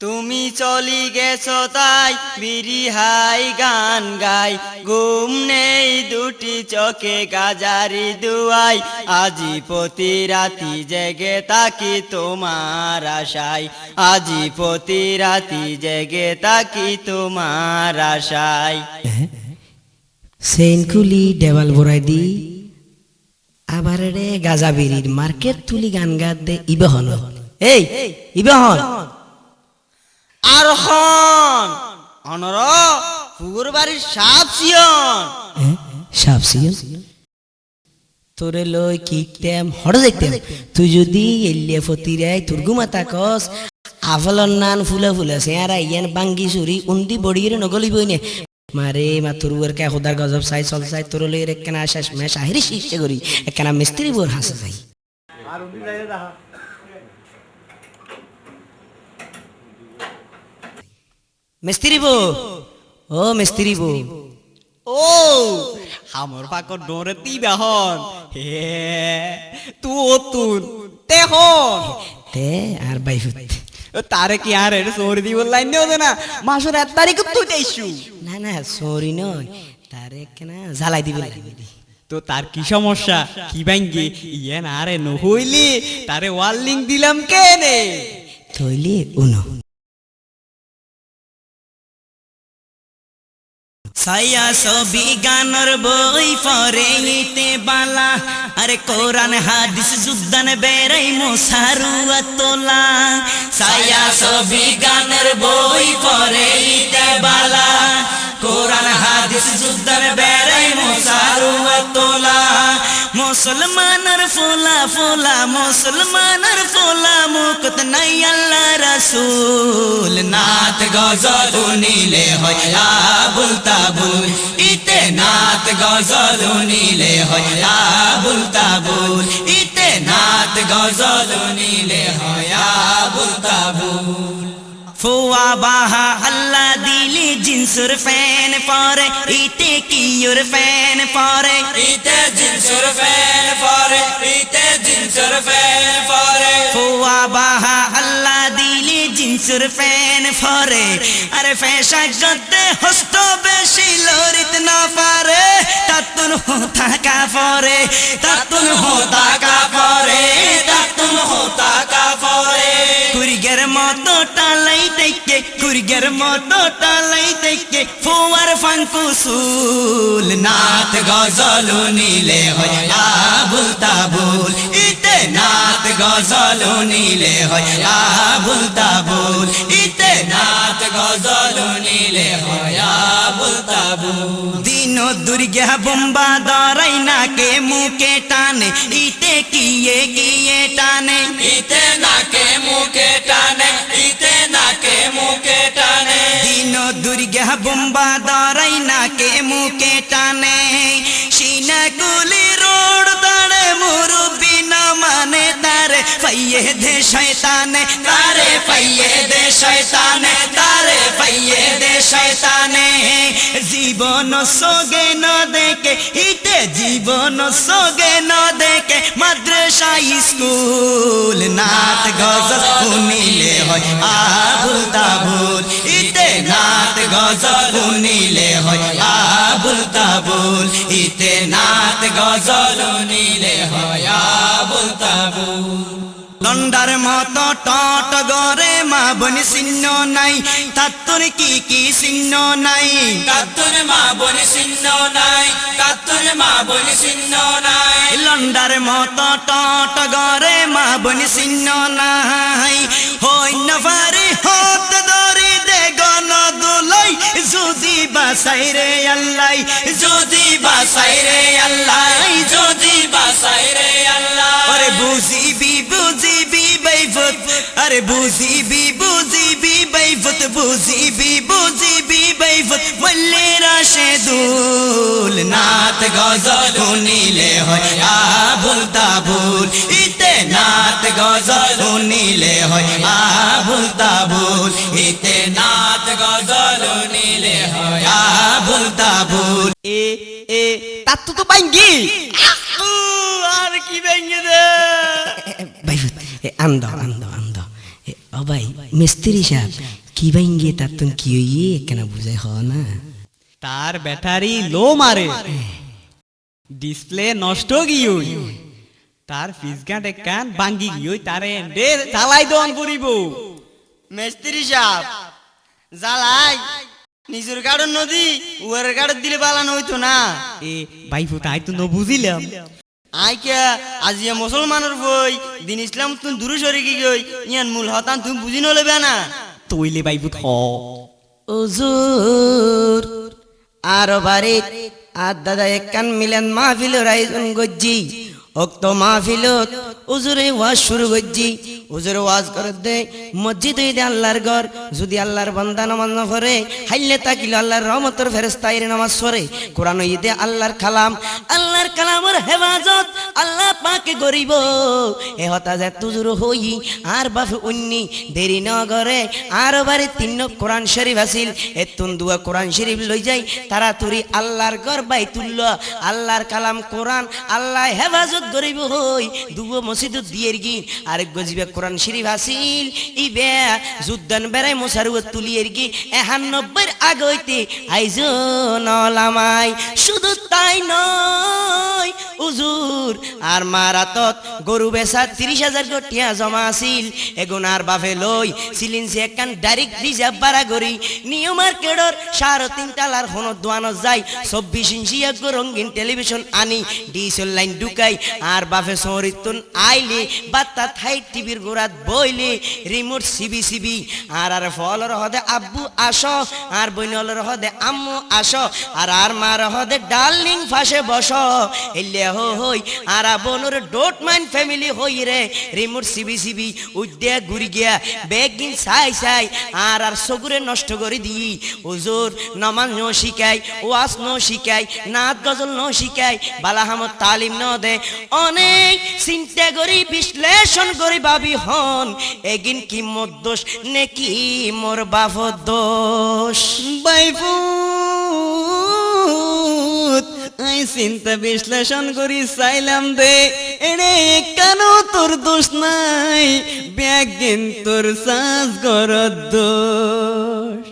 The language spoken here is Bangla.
তুমি চলি গেছো তাই বিড়ি হাই গান গাই, ঘুম নেই দুটি চোখে গাজারি দুয়াই, আজি প্রতি রাতি জেগে তাকি তোমার আশায়, আজি প্রতি রাতি জেগে তাকি তোমার আশায়। সেনকুলি দেওয়াল বড়াই দি আবার রে গাজা বিড়ির মার্কেট তুলি গান গাদ দে ইবহন এই ইবহন আর হন অনর পুকুর বাড়ির সাপ সিয়ন সাপ সিয়ন তোরে লই কিতেম হড় দেখতেম তুই যদি এলিয়া ফতিরাই তোর গুমাতা কস আফলন নান ফুলা ফুলা সেয়ারা ইয়ান বাঙ্গি সুরি উন্দি বড়িয়ে নগলি বইনে মারে মা তোর উয়ার কে খোদার গজব সাই চল সাই তোর লই একখানা আশাস মে শাহরি শিখতে করি একখানা মিস্ত্রি বোর হাসে যাই আর উন্দি যাই রাহা মিস্ত্রি বো ও মিস্ত্রি বো ও আমার পাকর ডোরে তি বেহন হে তু ও তুন তে হন তে আর বাইফুত তারে কি আর এর সরি দি বললাই নেও না মাসের 1 তারিখ তুই দেইছু না না সরি নয় তারে কেনা জ্বালাই দিবি লাগি তো তার কি সমস্যা কি ভাঙ্গি ইয়েন আরে ন হইলি তারে ওয়ার্নিং দিলাম কেনে থইলি উনো সায়া সবি গানর বই পরে ইতে বালা আরে কোরআন হাদিস যুদ্ধান বেরাই মোসারু তোলা সায়া সবি গানর বই পরে ইতে বালা কোরআন হাদিস যুদ্ধান বেরাই মোসারু তোলা মুসলমানের ফোলা ফোলা মুসলমানের ফোলা মুকত নাই আল্লাহ রাসূল নাত গজল নীলে হয় আবুল তাবুল ইতে নাত গজল নীলে হয় আবুল তাবুল ইতে নাত গজল নীলে হয় আবুল তাবুল ফুয়া বাহা আল্লাহ দিলি জিনসুর ফ্যান পরে ইতে কিউর ফ্যান পরে ইতে জিনসুর ফ্যান পরে ইতে জিনসুর ফ্যান পরে ফুয়া বাহা আল্লাহ দিলি জিনসুর ফ্যান পরে আরে ফেশা গতে হস্ত বেশি লরিত না পারে তাতুন হোতা কা পরে তাতুন হোতা কা পরে তাতুন হোতা কা পরে কুরিগের মতো টালাই দেখে কুরিগের মতো টালাই দেখে ফুয়ার ফাঙ্কুসুল নাত গজল নীলে হয় আবুল তাবুল ইতে নাত গজল নীলে হয় আবুল তাবুল ইতে নাত গজল নীলে হয় আবুল তাবুল দিন দুর্গা বোম্বা দরাই নাকে মুখে টানে ইতে কিয়ে কিয়ে টানে ইতে নাকে মুখে টানে ইতে নাকে মুখে টানে দিন দুর্গা বোম্বা দরাই নাকে মুখে টানে সিনা গুলি রোড দাঁড়ে মুরুবি না মানে তারে পাইয়ে দে শয়তানে তারে পাইয়ে দে শয়তানে তারে পাইয়ে দে শয়তানে জীবন সোগে ন দেখে ইতে জীবন সোগে ন দেখে মাদ্রাসা স্কুল নাত গজল শুনিলে হয় আবুল তাবুল ইতে নাত গজল শুনিলে হয় আবুল তাবুল ইতে নাত গজল শুনিলে হয় আবুল তাবুল লন্ডার মতো টট গরে মা বনি চিহ্ন নাই তাতুর কি কি চিহ্ন নাই তাতুর মা বনি চিহ্ন নাই তাতুর মা বনি চিহ্ন নাই লন্ডার মতো টট গরে মা বনি চিহ্ন নাই হইন পারে হত ধরি দে গণ দুলাই যদি বাসাই রে আল্লাহ যদি বাসাই রে আল্লাহ যদি বাসাই রে আল্লাহ আরে বুঝিবি বুঝিবি বাইফত আরে বুঝিবি বুঝিবি বাইফত বুঝিবি বুঝিবি বাইফত মল্লে রাশে দুল নাত গজল শুনিলে হয় আবুল তাবুল ইতে নাত গজল শুনিলে হয় আবুল তাবুল ইতে নাত গজল শুনিলে হয় আবুল তাবুল এ এ তাতু তো ভাঙ্গি আর কি ভেঙে দে বাইফত আন্দো আন্দো আন্দো ও ভাই মিস্ত্রি সাহেব কি বাইঙ্গে তার তুন কি হইয়ে কেন বুঝাই হ না তার ব্যাটারি লো মারে ডিসপ্লে নষ্ট গিয়ে তার ফিসগাট কান ভাঙ্গি গিয়ে তারে এন্ডে চালাই দন করিব মিস্ত্রি সাহেব জ্বালাই নিজের গাড়ন নদী উয়ার গাড় দিলে বালানো হইতো না এ ভাইফো তাই তো ন বুঝিলাম আইকে আজিয়া মুসলমানের বই দিন ইসলাম তুমি দূরে সরে গই ইয়ান মূল হতান তুমি বুঝি নলেবে না তৈলে ভাইফো থ হুজুর আর বাড়িত আর দাদা একখান মিলেন মাহফিলের আয়োজন গজ্জি উক্ত মাহফিলত হুজুরে ওয়াজ শুরু গজ্জি হুজুরে ওয়াজ করে দে মসজিদ হইতে আল্লাহর ঘর যদি আল্লাহর বান্দা নামাজ না পড়ে হাইলে তাকিল আল্লাহর রহমতের ফেরেশতা এর নামাজ পড়ে কোরআন হইতে আল্লাহর কালামের হেফাজত আল্লাহ পাকে করিব এ হতা যে তুজুর হই আর বাফে উন্নি দেরি ন করে আর বারে তিন কোরআন শরীফ আসিল এতুন দুয়া কোরআন শরীফ লই যাই তারা তুরি আল্লাহর ঘর বাইতুল্লাহ আল্লাহর কালাম কোরআন আল্লাহ হেফাজত করিব হই দুয়া মসজিদ দিয়ের গি আরেক গজিবে কোরআন শরীফ আসিল ইবে যুদ্ধন বেড়াই মোসারুত তুলিয়ের গি ৯১ আগ হইতে আইজো নলামাই শুধু তাই নয় হুজুর আর মারাতত গরু বেচা ৩০,০০০ গটিয়া জমা আছিল এগুনার বাফে লই সিলিনসে একখান ডাইরেক্ট রিজার্ভ বাড়া করি নিউ মার্কেটর ৩.৫ তালার হনত দোয়ানো যায় ২৪ ইঞ্চি এক রঙিন টেলিভিশন আনি ডিসেল লাইন ঢুকাই আর বাফে শহরিতুন আইলে বাত্তা থাই টিভির গোড়াত বইলে রিমোট সিবি আর ফলর হদে আব্বু আসো আর বইনলর হদে আম্মু আসো আর মার হদে ডার্লিং ফাঁসে বসো এলে হই আর বনুর ডোট মাইন ফ্যামিলি হই রে রিমোট সিবি উদ্যা ঘুরি গিয়া বেগিন চাই আর সগুরে নষ্ট করে দিই হুজুর নমাজ ন শিখাই ওয়াজ ন শিখাই নাত গজল ন শিখাই বালাহামত তালিম ন দে অনেক চিন্তা করি বিশ্লেষণ করি ভাবি হন এগিন কি মোর দোষ নেকি মোর বাপর দোষ ভাইফো আই চিন্তা বিশ্লেষণ করি চাইলাম দে এনে কেন তোর দোষ নাই ব্যাগ দিন তোর সাজ গর দোষ